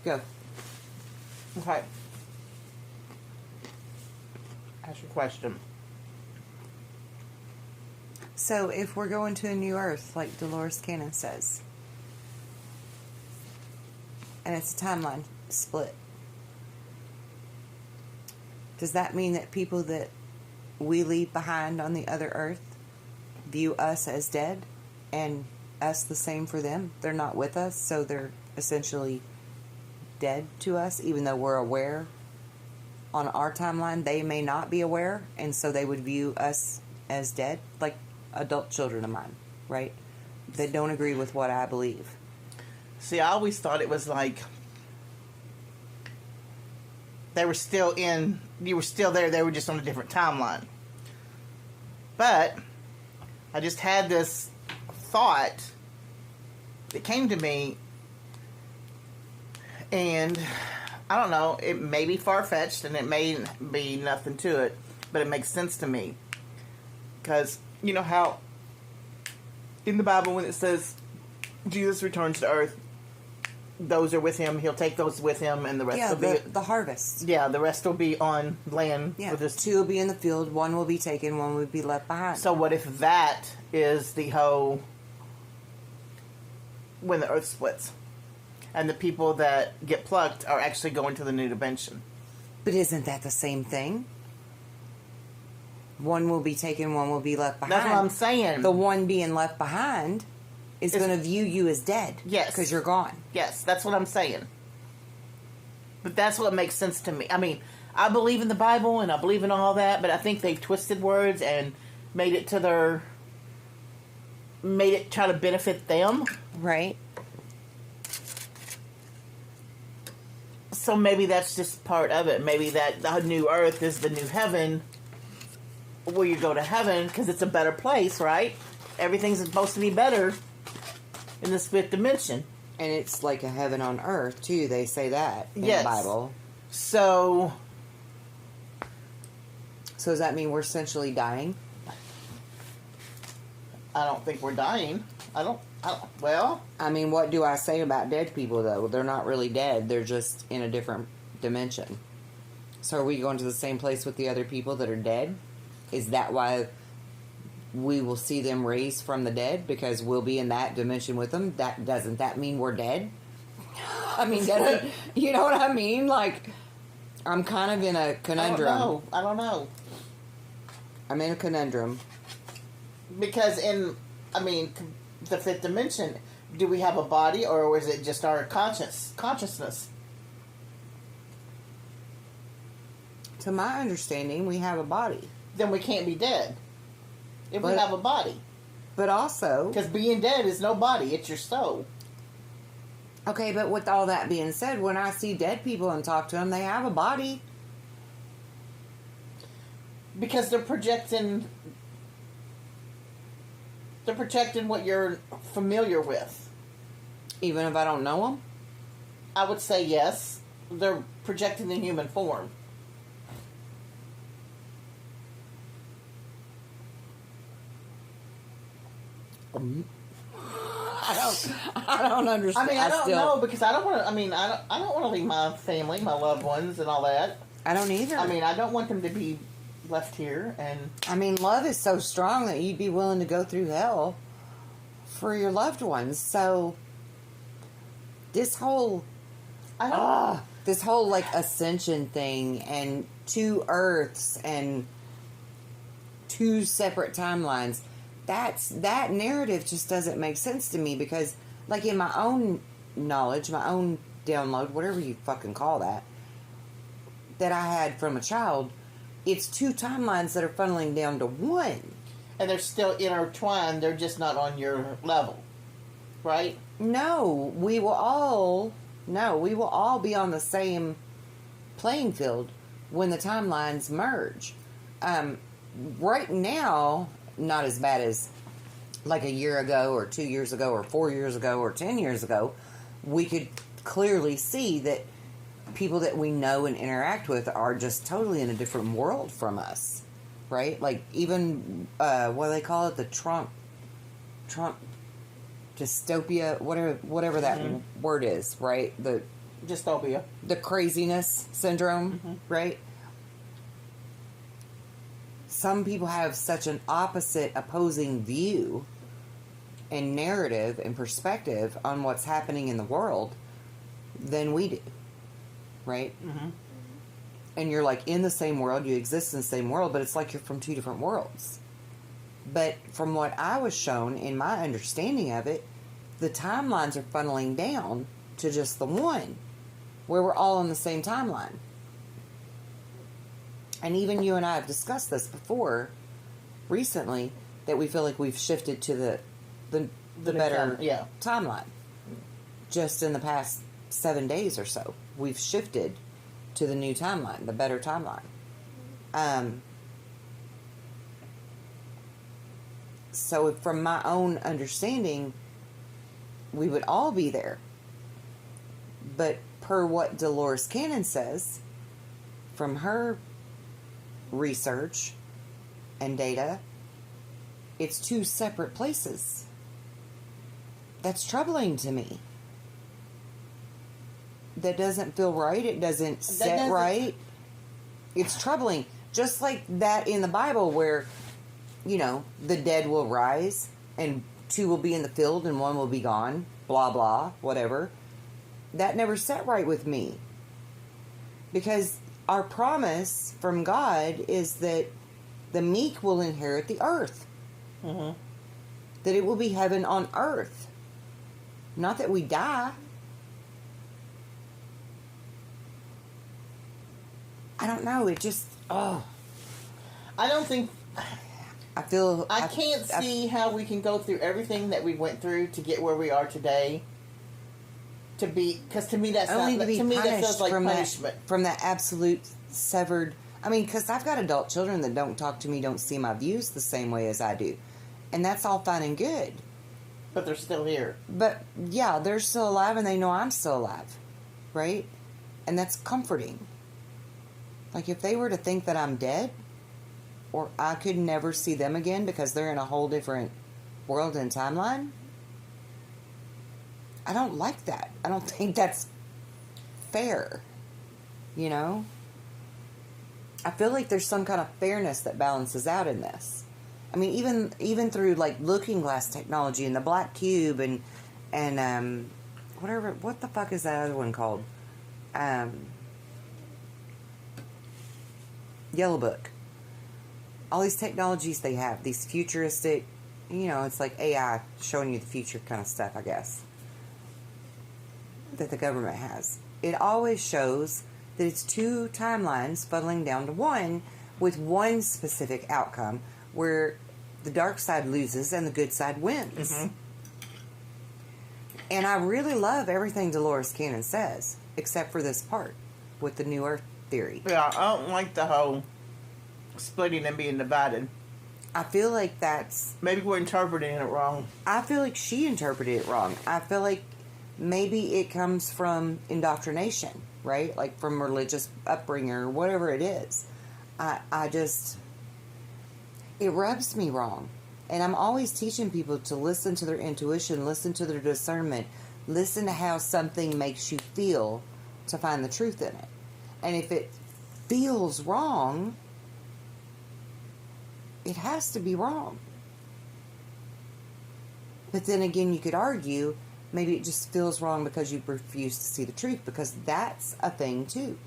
Go. Okay. Ask your question. So, if we're going to a new earth, like Dolores Cannon says, and it's a timeline split, does that mean that people that we leave behind on the other earth view us as dead and us the same for them? They're not with us, so they're essentially dead to us, even though we're aware on our timeline. They may not be aware, and so they would view us as dead, like adult children of mine, right? That don't agree with what I believe. See, I always thought it was like they were still in, you were still there, they were just on a different timeline. But I just had this thought that came to me, and I don't know, it may be far-fetched and it may be nothing to it, but it makes sense to me. Because you know how in the Bible when it says Jesus returns to earth, those are with him, he'll take those with him, and the rest will be the harvest. Yeah, the rest will be on land. Yeah, with this. 2 will be in the field, 1 will be taken, 1 will be left behind. So what if that is the whole when the earth splits and the people that get plucked are actually going to the new dimension? But isn't that the same thing? 1 will be taken, 1 will be left behind. That's what I'm saying. The one being left behind is going to view you as dead. Yes. Because you're gone. Yes, that's what I'm saying. But that's what makes sense to me. I mean, I believe in the Bible and I believe in all that, but I think they twisted words and made it try to benefit them. Right. So maybe that's just part of it. Maybe that the new earth is the new heaven, where you go to heaven because it's a better place, right? Everything's supposed to be better in this 5th dimension. And it's like a heaven on earth, too. They say that in the Bible. So does that mean we're essentially dying? I don't think we're dying. Well, I mean, what do I say about dead people, though? They're not really dead. They're just in a different dimension. So are we going to the same place with the other people that are dead? Is that why we will see them raised from the dead? Because we'll be in that dimension with them? Doesn't that mean we're dead? I mean, you know what I mean? Like, I'm kind of in a conundrum. I don't know. I'm in a conundrum. Because the 5th dimension, do we have a body or is it just our consciousness? To my understanding, we have a body. Then we can't be dead if we have a body. But also, because being dead is no body, it's your soul. Okay, but with all that being said, when I see dead people and talk to them, they have a body. Because they're projecting what you're familiar with. Even if I don't know them? I would say yes. They're projecting the human form. I don't understand. I mean, I don't know because I don't want to. I mean, I don't want to leave my family, my loved ones, and all that. I don't either. I mean, I don't want them to be left here. And I mean, love is so strong that you'd be willing to go through hell for your loved ones. So this whole like ascension thing and 2 earths and 2 separate timelines. That narrative just doesn't make sense to me because, like, in my own knowledge, my own download, whatever you fucking call that I had from a child, it's 2 timelines that are funneling down to 1. And they're still intertwined, they're just not on your level. Right? No, we will all be on the same playing field when the timelines merge. Right now, not as bad as like a year ago or 2 years ago or 4 years ago or 10 years ago, we could clearly see that people that we know and interact with are just totally in a different world from us, right? Like even, what do they call it? The Trump dystopia, whatever that word is, right? Dystopia. The craziness syndrome, right? Some people have such an opposite, opposing view and narrative and perspective on what's happening in the world than we do, right? And you're like in the same world, you exist in the same world, but it's like you're from two different worlds. But from what I was shown in my understanding of it, the timelines are funneling down to just the one, where we're all on the same timeline. And even you and I have discussed this before, recently, that we feel like we've shifted to the better timeline. Just in the past 7 days or so, we've shifted to the new timeline, the better timeline. So from my own understanding, we would all be there. But per what Dolores Cannon says, from her research and data, it's two separate places. That's troubling to me. That doesn't feel right. It doesn't sit right. It's troubling. Just like that in the Bible where, the dead will rise and two will be in the field and one will be gone. Blah, blah, whatever. That never sat right with me. Because our promise from God is that the meek will inherit the earth. That it will be heaven on earth. Not that we die. I don't know. It just, I don't think... I can't see how we can go through everything that we went through to get where we are today. Because to me that's only not, to be to me punished that feels like from punishment. From that absolute severed... because I've got adult children that don't talk to me, don't see my views the same way as I do. And that's all fine and good. But they're still here. But, yeah, they're still alive and they know I'm still alive. Right? And that's comforting. Like, if they were to think that I'm dead, or I could never see them again because they're in a whole different world and timeline, I don't like that. I don't think that's fair. I feel like there's some kind of fairness that balances out in this. I mean, even through, like, looking glass technology and the black cube and whatever, what the fuck is that other one called? Yellow Book. All these technologies they have, these futuristic, it's like AI showing you the future kind of stuff, I guess, that the government has. It always shows that it's two timelines funneling down to one with one specific outcome where the dark side loses and the good side wins. And I really love everything Dolores Cannon says, except for this part with the New Earth theory. Yeah, I don't like the whole splitting and being divided. I feel like that's... Maybe we're interpreting it wrong. I feel like she interpreted it wrong. I feel like maybe it comes from indoctrination, right? Like from religious upbringing or whatever it is. I just... It rubs me wrong. And I'm always teaching people to listen to their intuition, listen to their discernment, listen to how something makes you feel to find the truth in it. And if it feels wrong, it has to be wrong. But then again, you could argue maybe it just feels wrong because you refuse to see the truth, because that's a thing too,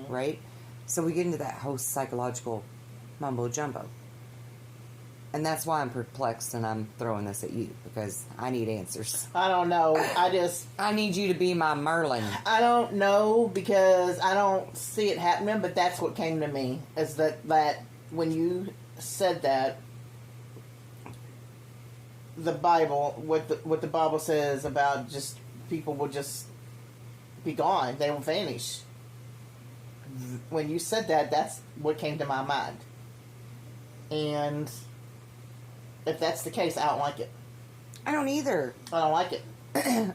right? So we get into that whole psychological mumbo jumbo. And that's why I'm perplexed and I'm throwing this at you, because I need answers. I don't know. I need you to be my Merlin. I don't know, because I don't see it happening, but that's what came to me. Is that when you said that, the Bible, what the Bible says about just people will just be gone. They will vanish. When you said that, that's what came to my mind. And if that's the case, I don't like it. I don't either. I don't like it.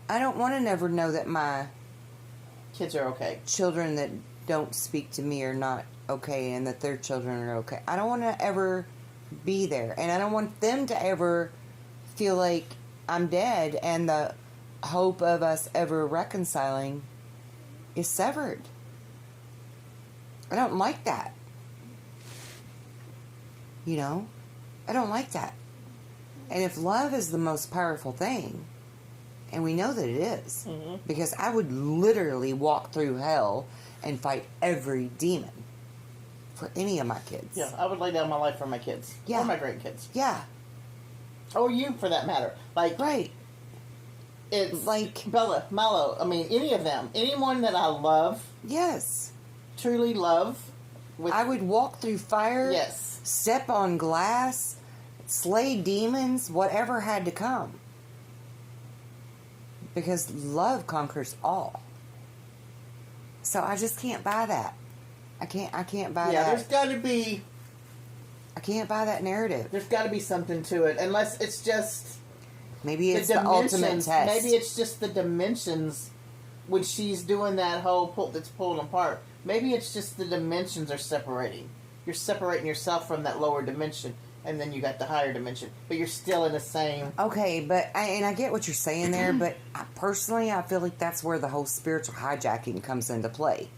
I don't want to never know that my kids are okay. Children that don't speak to me are not okay, and that their children are okay. I don't want to ever be there. And I don't want them to ever feel like I'm dead, and the hope of us ever reconciling is severed. I don't like that. You know? I don't like that. And if love is the most powerful thing, and we know that it is, because I would literally walk through hell and fight every demon for any of my kids. Yeah, I would lay down my life for my kids. Yeah. Or my grandkids. Yeah. Or you, for that matter. Like, Right. it's Like, Bella, Milo, I mean, any of them. Anyone that I love, yes. truly love. With, I would walk through fire, yes. step on glass, slay demons, whatever had to come. Because love conquers all. So I just can't buy that. I can't buy that. Yeah, there's got to be... I can't buy that narrative. There's got to be something to it. Unless it's just... Maybe it's the ultimate test. Maybe it's just the dimensions when she's doing that whole that's pulling apart. Maybe it's just the dimensions are separating. You're separating yourself from that lower dimension, and then you got the higher dimension. But you're still in the same... Okay, but I get what you're saying there, but personally, I feel like that's where the whole spiritual hijacking comes into play.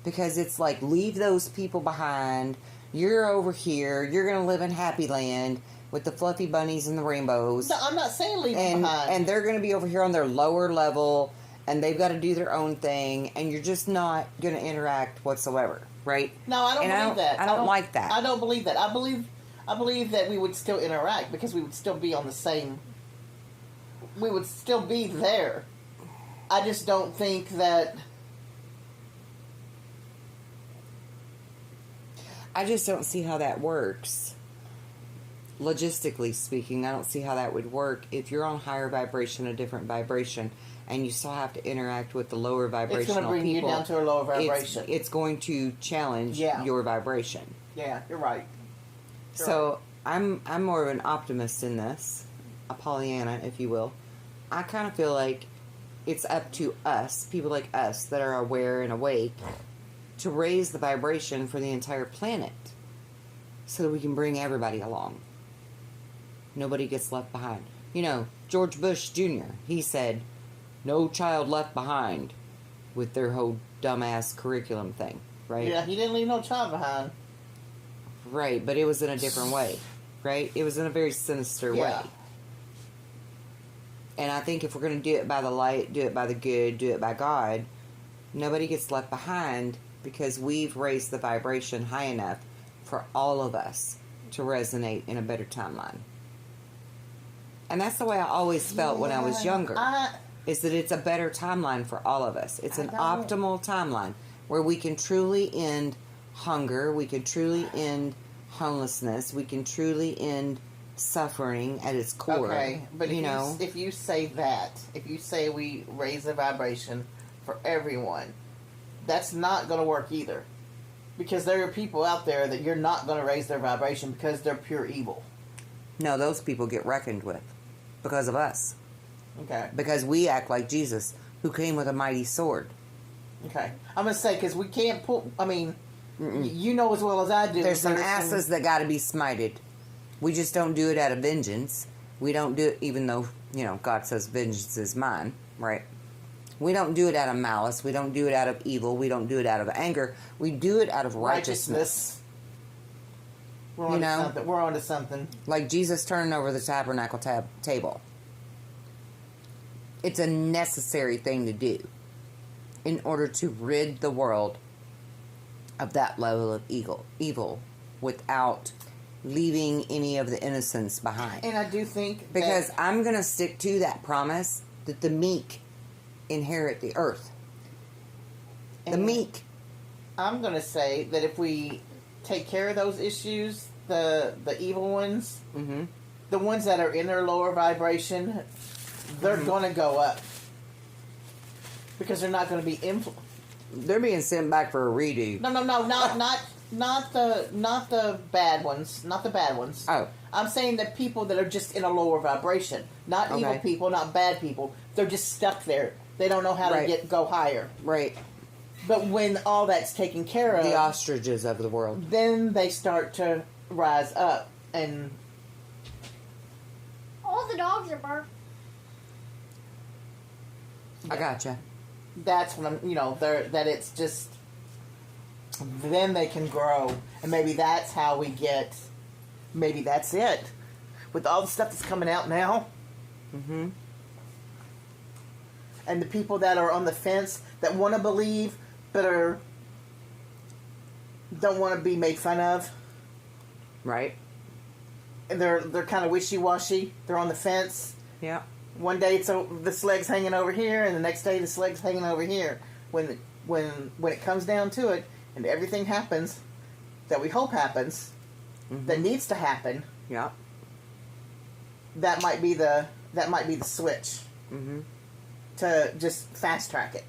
Because it's like, leave those people behind. You're over here. You're going to live in Happy Land with the fluffy bunnies and the rainbows. No, I'm not saying leave them behind. And they're going to be over here on their lower level, and they've got to do their own thing, and you're just not going to interact whatsoever, right? No, I don't believe that. I don't like that. I don't believe that. I believe that we would still interact because we would still be on the same... We would still be there. I just don't think that... I just don't see how that works. Logistically speaking, I don't see how that would work if you're on higher vibration, a different vibration, and you still have to interact with the lower vibrational people. It's going to bring you down to a lower vibration. It's going to challenge your vibration. Yeah, you're right. So I'm more of an optimist in this, a Pollyanna, if you will. I kind of feel like it's up to us, people like us that are aware and awake, to raise the vibration for the entire planet so that we can bring everybody along. Nobody gets left behind. You know, George Bush Jr., he said, no child left behind with their whole dumbass curriculum thing, right? Yeah, he didn't leave no child behind. Right, but it was in a different way, right? It was in a very sinister way. And I think if we're going to do it by the light, do it by the good, do it by God, nobody gets left behind because we've raised the vibration high enough for all of us to resonate in a better timeline. And that's the way I always felt when I was younger, is that it's a better timeline for all of us. It's an optimal timeline where we can truly end hunger, we can truly end homelessness, we can truly end suffering at its core. Okay, but if you say that, if you say we raise the vibration for everyone, that's not going to work either. Because there are people out there that you're not going to raise their vibration because they're pure evil. No, those people get reckoned with because of us. Okay. Because we act like Jesus, who came with a mighty sword. Okay. I'm going to say, because we can't pull, I mean, you know as well as I do. There's some asses that got to be smited. We just don't do it out of vengeance. We don't do it even though, God says vengeance is mine, right? We don't do it out of malice. We don't do it out of evil. We don't do it out of anger. We do it out of righteousness. We're on to something. We're on to something. Like Jesus turning over the tabernacle table. It's a necessary thing to do in order to rid the world of that level of evil without leaving any of the innocents behind. And I do think because I'm going to stick to that promise that the meek inherit the earth. The meek. I'm going to say that if we take care of those issues, the evil ones, the ones that are in their lower vibration, they're going to go up because they're not going to be influenced. They're being sent back for a redo. No, not the bad ones, not the bad ones. Oh, I'm saying that people that are just in a lower vibration, not evil people, not bad people. They're just stuck there. They don't know how to go higher. Right. But when all that's taken care of, the ostriches of the world, then they start to rise up and. All the dogs are barking. I gotcha. that's when that it's just, then they can grow, and maybe that's how we get, maybe that's it. With all the stuff that's coming out now, Mm-hmm. and the people that are on the fence that want to believe but don't want to be made fun of, Right. and they're kind of wishy-washy. They're on the fence. Yeah. One day this leg's hanging over here, and the next day this leg's hanging over here. When it comes down to it, and everything happens that we hope happens, that needs to happen, Yeah. that might be the switch Mm-hmm. to just fast track it.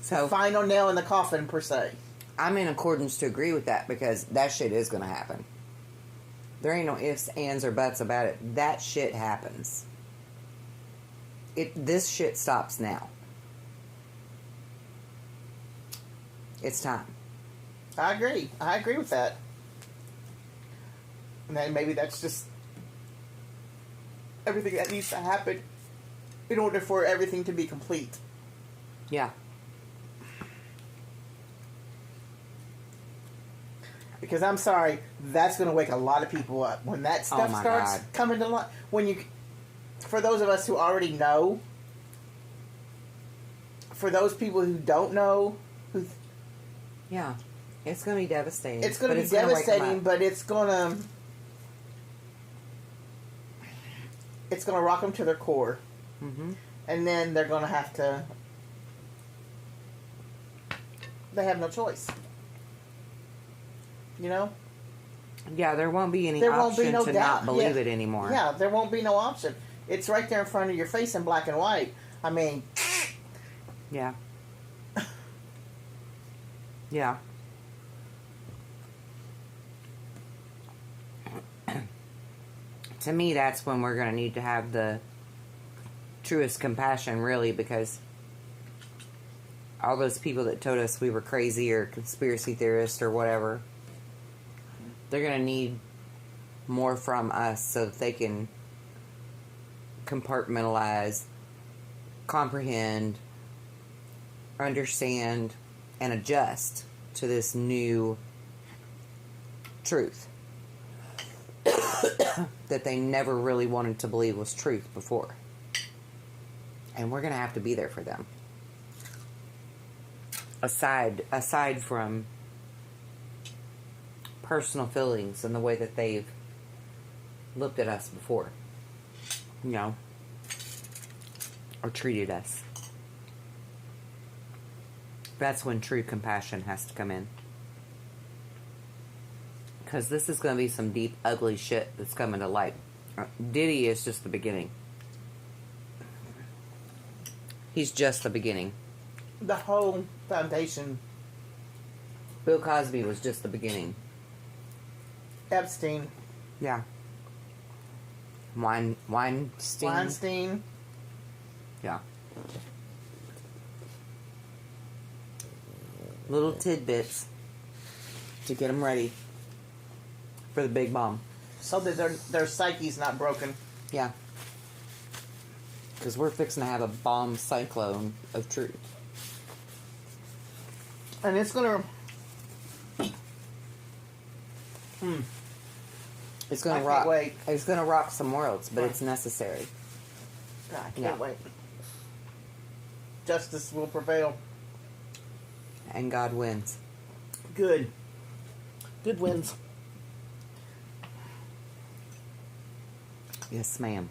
So Final nail in the coffin, per se. I'm in accordance to agree with that, because that shit is going to happen. There ain't no ifs, ands, or buts about it. That shit happens. This shit stops now. It's time. I agree. I agree with that. And then maybe that's just everything that needs to happen in order for everything to be complete. Yeah. Because I'm sorry, that's going to wake a lot of people up when that stuff my starts God. coming to light. For those of us who already know, for those people who don't know, Yeah. It's going to be devastating. it's going to be wake 'em devastating, up. but it's going to rock them to their core, Mm-hmm. and then they're going to have to. They have no choice. You know? Yeah, there won't be any There won't option be no to doubt. not believe Yeah. it anymore. Yeah, there won't be no option. It's right there in front of your face in black and white. I mean, Yeah. Yeah. To me, that's when we're going to need to have the truest compassion, really, because all those people that told us we were crazy or conspiracy theorists or whatever, they're going to need more from us so that they can compartmentalize, comprehend, understand, and adjust to this new truth that they never really wanted to believe was truth before. And we're going to have to be there for them. Aside from personal feelings and the way that they've looked at us before, you know, or treated us. That's when true compassion has to come in. Because this is going to be some deep, ugly shit that's coming to light. Diddy is just the beginning. He's just the beginning. the whole foundation. Bill Cosby was just the beginning. Epstein. Yeah. Weinstein. Weinstein. Yeah. Little tidbits to get them ready for the big bomb. So that their psyche's not broken. Yeah. Because we're fixing to have a bomb cyclone of truth. And it's gonna... It's gonna I rock. can't wait. It's gonna rock some worlds, but it's necessary. God, I can't Yeah. wait. Justice will prevail. And God wins. Good. Good wins. Yes, ma'am.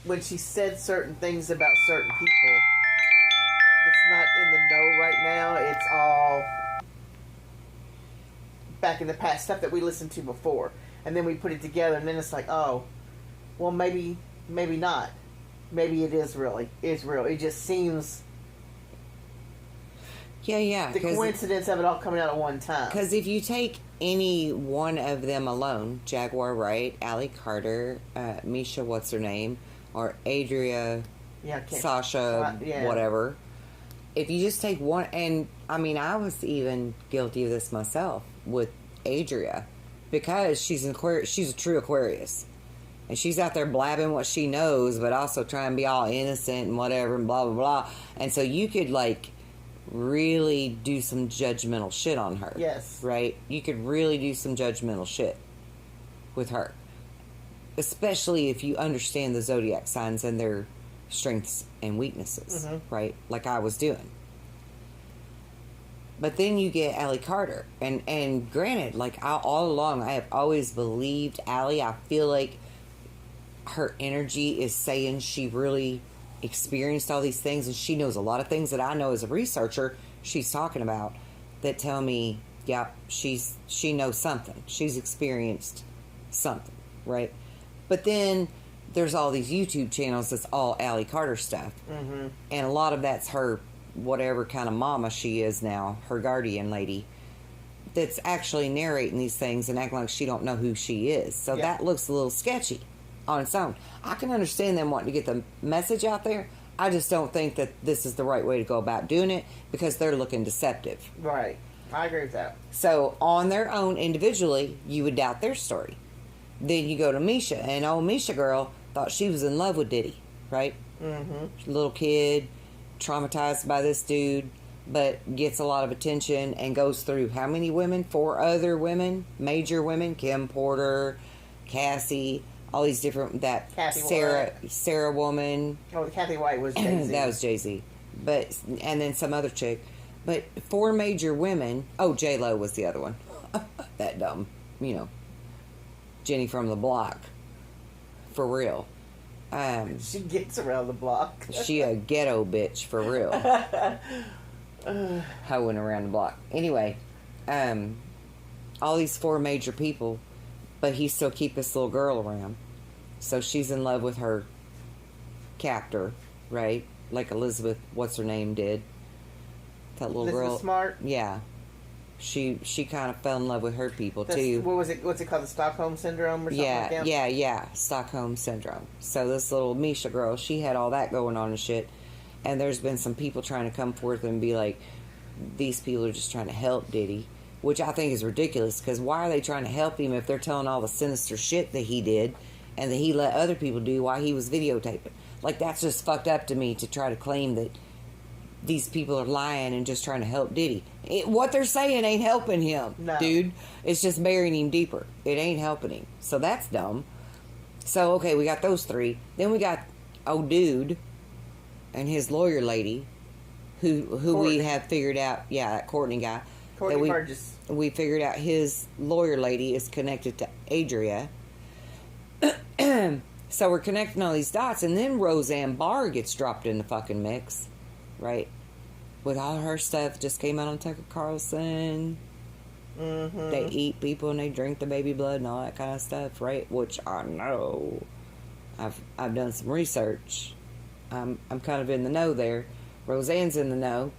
When she said certain things about certain people that's not in the know right now, it's all back in the past, stuff that we listened to before. And then we put it together, and then it's like, oh, well, maybe not. Maybe it is real. It just seems Yeah. the coincidence of it all coming out at one time. Because if you take any one of them alone, Jaguar Wright, Allie Carter, Misha, what's her name, or Adria, Yeah, Sasha, yeah. whatever. If you just take one, and I mean, I was even guilty of this myself with Adria, because she's a true Aquarius. And she's out there blabbing what she knows, but also trying to be all innocent and whatever and blah, blah, blah. And so you could, like, really do some judgmental shit on her. Yes. Right? You could really do some judgmental shit with her. Especially if you understand the zodiac signs and their strengths and weaknesses. Mm-hmm. Right? Like I was doing. But then you get Allie Carter. And granted, like, all along, I have always believed Allie. I feel like her energy is saying she really experienced all these things, and she knows a lot of things that I know as a researcher she's talking about that tell me, yeah, she knows something. She's experienced something, right? But then there's all these YouTube channels that's all Allie Carter stuff. Mm-hmm. And a lot of that's her, whatever kind of mama she is now, her guardian lady, that's actually narrating these things and acting like she don't know who she is. So that looks a little sketchy on its own. I can understand them wanting to get the message out there. I just don't think that this is the right way to go about doing it because they're looking deceptive. Right. I agree with that. So on their own, individually, you would doubt their story. Then you go to Misha, and old Misha girl thought she was in love with Diddy, right? Mm-hmm. Little kid, traumatized by this dude, but gets a lot of attention and goes through how many women? 4 other women, major women, Kim Porter, Cassie, all these different, that Kathy Sarah woman. Oh, Kathy White was Jay-Z. That was Jay-Z. But, and then some other chick. But 4 major women. Oh, J-Lo was the other one. That dumb, Jenny from the block. For real. She gets around the block. She a ghetto bitch, for real. Hoeing around the block. Anyway, all these 4 major people, but he still keep this little girl around. So she's in love with her captor, right? Like Elizabeth, what's her name, did. That little girl. Elizabeth Smart? Yeah. She kind of fell in love with her people, too. What was it? What's it called? The Stockholm Syndrome or something like that? Yeah. Stockholm Syndrome. So this little Misha girl, she had all that going on and shit. And there's been some people trying to come forth and be like, these people are just trying to help Diddy. Which I think is ridiculous, because why are they trying to help him if they're telling all the sinister shit that he did and that he let other people do while he was videotaping? Like, that's just fucked up to me to try to claim that these people are lying and just trying to help Diddy. What they're saying ain't helping him, dude. It's just burying him deeper. It ain't helping him. So that's dumb. So, okay, we got those 3. Then we got old dude and his lawyer lady who we have figured out, that Courtney guy. Courtney Burgess. We figured out his lawyer lady is connected to Adria. So we're connecting all these dots, and then Roseanne Barr gets dropped in the fucking mix, right? With all her stuff, just came out on Tucker Carlson. Mm-hmm. They eat people and they drink the baby blood and all that kind of stuff, right? Which I know. I've done some research. I'm kind of in the know there. Roseanne's in the know.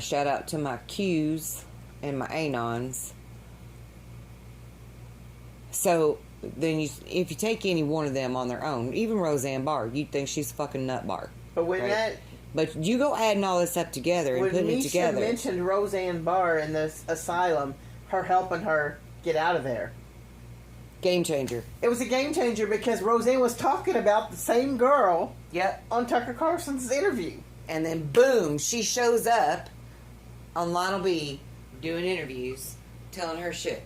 Shout out to my Q's and my Anons. So then if you take any one of them on their own, even Roseanne Barr, you'd think she's a fucking nut bar. But when But you go adding all this up together and putting it together. When Misha mentioned Roseanne Barr in this asylum, her helping her get out of there. Game changer. It was a game changer because Roseanne was talking about the same girl on Tucker Carlson's interview. And then boom, she shows up on Lionel B doing interviews, telling her shit.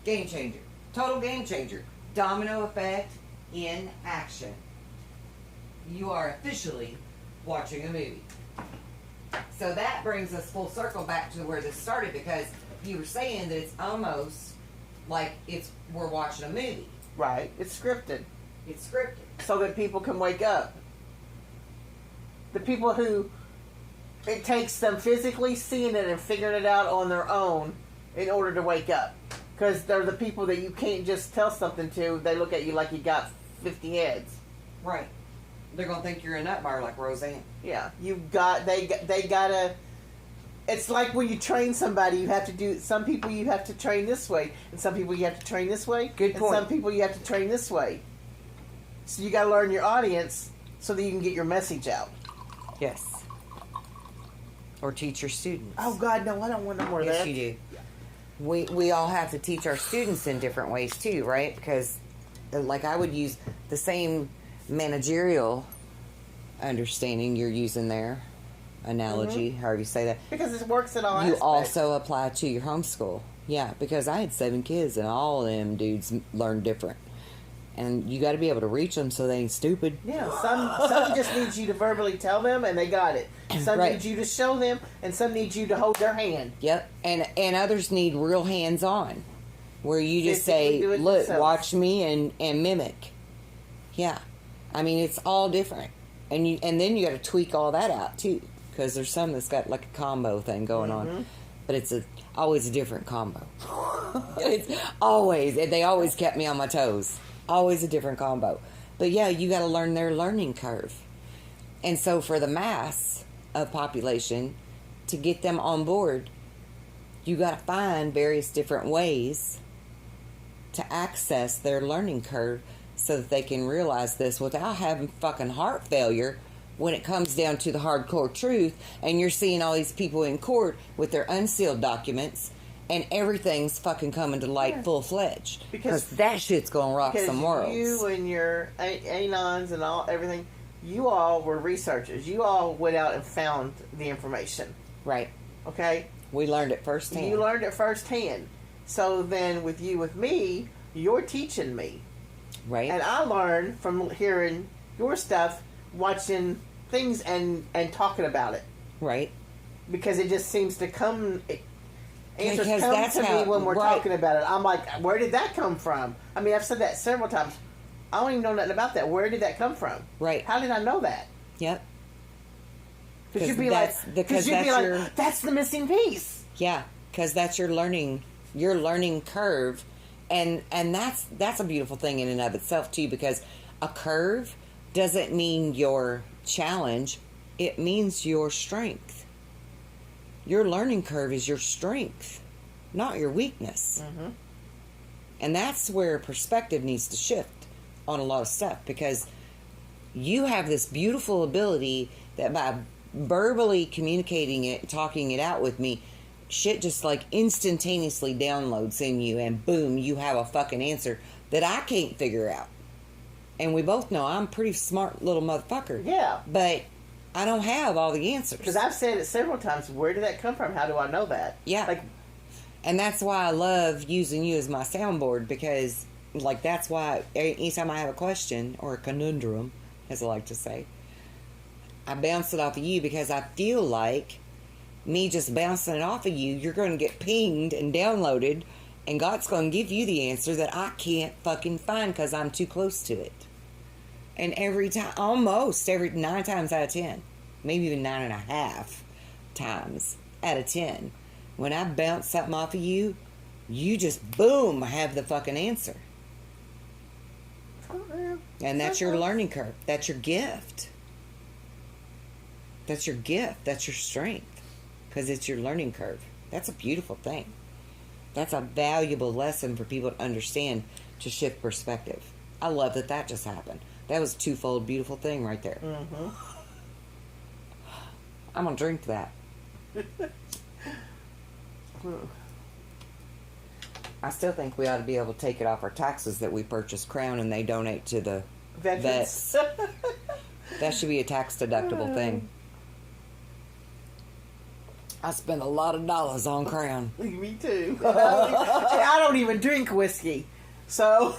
Game changer. Total game changer. Domino effect in action. You are officially watching a movie. So that brings us full circle back to where this started, because you were saying that it's almost like we're watching a movie. Right. It's scripted. It's scripted. So that people can wake up. The people who it takes them physically seeing it and figuring it out on their own in order to wake up. Because they're the people that you can't just tell something to. They look at you like you got 50 heads. Right. They're going to think you're a nut bar like Roseanne. Yeah. They gotta... It's like when you train somebody, you have to do... Some people you have to train this way. And some people you have to train this way. Good point. And some people you have to train this way. So you gotta learn your audience so that you can get your message out. Yes. Or teach your students. Oh, God, no. I don't want no more of that. Yes, you do. we all have to teach our students in different ways too, right? Because like I would use the same managerial understanding you're using there, analogy, however you say that. Because it works in all You aspects. also apply to your homeschool. Yeah, because I had 7 kids and all of them dudes learn different. And you got to be able to reach them so they ain't stupid. Yeah, some just needs you to verbally tell them and they got it. Some Right. need you to show them, and some need you to hold their hand. Yep. And others need real hands-on, where you just Physically do say, it look, yourself. watch me and mimic. Yeah. I mean, it's all different. And then you got to tweak all that out, too. Because there's some that's got like a combo thing going on. But it's always a different combo. It's always. And they always kept me on my toes. Always a different combo. But yeah, you got to learn their learning curve. And so for the mass of population, to get them on board, you got to find various different ways to access their learning curve so that they can realize this without having fucking heart failure when it comes down to the hardcore truth. And you're seeing all these people in court with their unsealed documents and everything's fucking coming to light full-fledged. Because that shit's going to rock some worlds. You and your anons and everything, you all were researchers. You all went out and found the information. Right. Okay? We learned it firsthand. You learned it firsthand. So then with me, you're teaching me. Right. And I learned from hearing your stuff, watching things and talking about it. Right. Because it just seems to come... Answers Because come that's to me how- when we're right. talking about it. I'm like, where did that come from? I mean, I've said that several times. I don't even know nothing about that. Where did that come from? Right. How did I know that? Yep. Because you'd be that's- like, because you'd be that's like, your- that's the missing piece. Yeah, because that's your learning curve, and that's a beautiful thing in and of itself too. Because a curve doesn't mean your challenge; it means your strength. Your learning curve is your strength, not your weakness. Mm-hmm. And that's where perspective needs to shift on a lot of stuff, because you have this beautiful ability that by verbally communicating it, talking it out with me, shit just like instantaneously downloads in you, and boom, you have a fucking answer that I can't figure out. And we both know I'm a pretty smart little motherfucker. Yeah. But I don't have all the answers. Because I've said it several times. Where did that come from? How do I know that? Yeah. Like, and that's why I love using you as my soundboard, because like that's why anytime I have a question or a conundrum, as I like to say, I bounce it off of you, because I feel like me just bouncing it off of you, you're going to get pinged and downloaded, and God's going to give you the answer that I can't fucking find because I'm too close to it. And every time, almost every 9 times out of 10, maybe even 9.5 times out of 10, when I bounce something off of you, you just boom have the fucking answer. And that's your learning curve. That's your gift. That's your gift. That's your strength. Because it's your learning curve. That's a beautiful thing. That's a valuable lesson for people to understand, to shift perspective. I love that just happened. That was a twofold beautiful thing right there. mm-hmm. I'm going to drink that. I still think we ought to be able to take it off our taxes that we purchase Crown and they donate to the vets. That should be a tax deductible thing. I spend a lot of dollars on Crown. Me too. I don't even drink whiskey. So,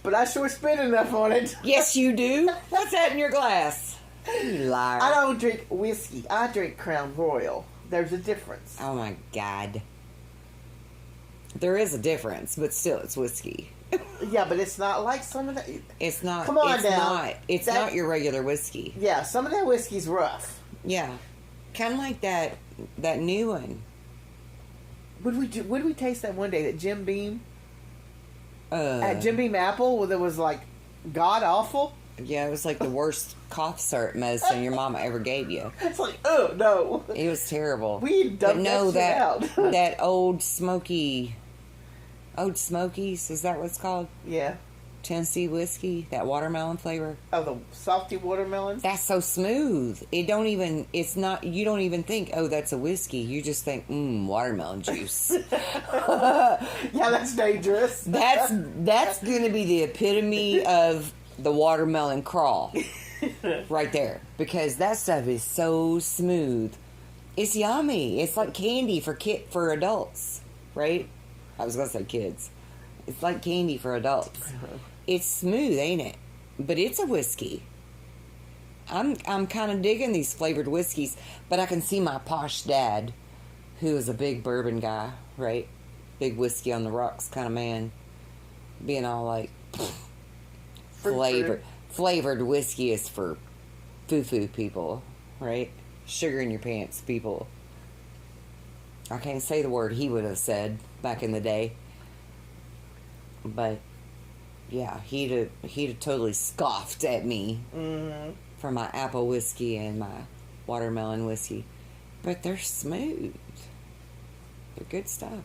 but I sure spend enough on it. Yes, you do. What's that in your glass? You liar. I don't drink whiskey. I drink Crown Royal. There's a difference. Oh my God. There is a difference, but still it's whiskey. Yeah, but it's not like some of that. It's not. Come on it's now. Not. It's not your regular whiskey. Yeah, some of that whiskey's rough. Yeah. Kind of like that new one. Would we taste that one day, that Jim Beam? At Uh, Jim Beam Apple, that was like god awful. yeah, it was like the worst cough syrup medicine your mama ever gave you. It's like, oh no, It was terrible. we dumped that shit out. that Old Smokies, is that what it's called? Yeah, Tennessee whiskey, that watermelon flavor. Oh, the salty watermelon? That's so smooth. You don't even think, oh, that's a whiskey. You just think, watermelon juice. Yeah, that's dangerous. That's going to be the epitome of the watermelon crawl. Right there. Because that stuff is so smooth. It's yummy. It's like candy for adults. Right? I was going to say kids. It's like candy for adults. It's smooth, ain't it? But it's a whiskey. I'm kind of digging these flavored whiskeys, but I can see my posh dad, who is a big bourbon guy, right? Big whiskey on the rocks kind of man, being all like, flavored whiskey is for foo-foo people, right? Sugar in your pants people. I can't say the word he would have said back in the day. But yeah, he'd have totally scoffed at me for my apple whiskey and my watermelon whiskey. But they're smooth. They're good stuff.